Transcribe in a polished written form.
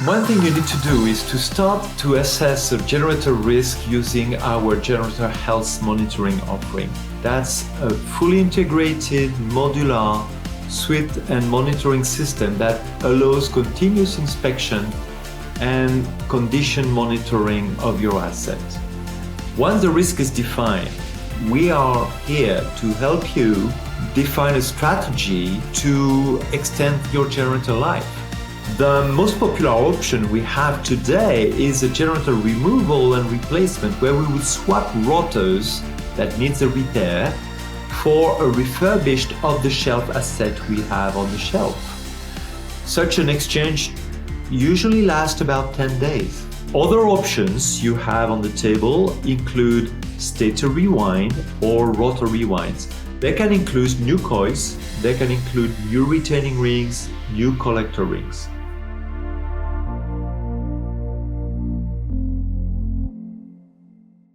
One thing you need to do is to start to assess the generator risk using our generator health monitoring offering. That's a fully integrated modular suite and monitoring system that allows continuous inspection and condition monitoring of your asset. Once the risk is defined, we are here to help you define a strategy to extend your generator life. The most popular option we have today is a generator removal and replacement, where we would swap rotors that needs a repair for a refurbished off-the-shelf asset we have on the shelf. Such an exchange usually lasts about 10 days. Other options you have on the table include stator rewind or rotor rewinds. They can include new coils, they can include new retaining rings, new collector rings.